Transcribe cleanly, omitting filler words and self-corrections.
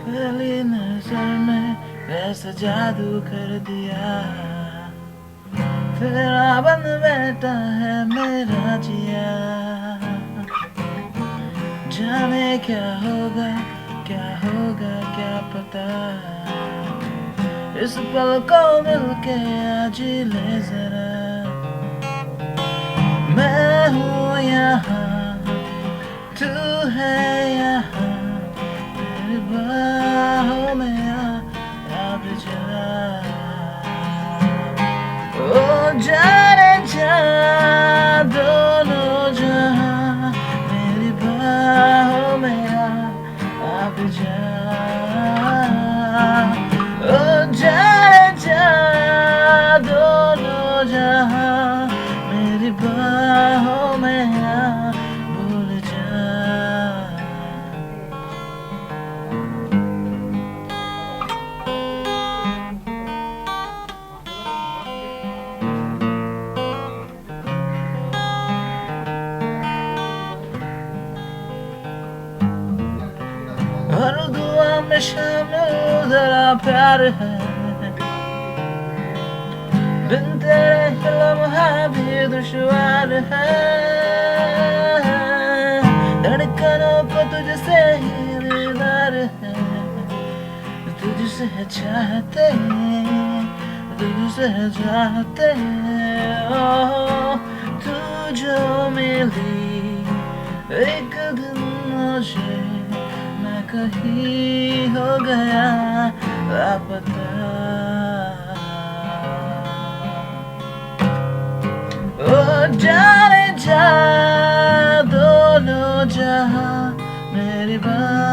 पहली नजर में वैसा जादू कर दिया, तेरा बन बैठा है मेरा जिया। जाने क्या होगा क्या पता, इस पल को मिलके आज ले जरा। मैं हूँ यहाँ, तू है यहाँ, मेरी बाहों में आ भी जा। ओ जाने जा दोनों जहाँ, मेरी बाहों में आ भी जा। ओ जाने जा दोनों जहाँ, मेरी बाहों में भूल जा। हर दुआ में शामिल जरा प्यार है, बिन तेरे लम्हा भी दुश्वार है। धड़कनों को तुझसे ही दीदार है, तुझसे चाहते ओ तू जो मिली एक दिन मुझे, मैं कहीं हो गया लापता। ओ जाने जा दोनों जहाँ, मेरी बात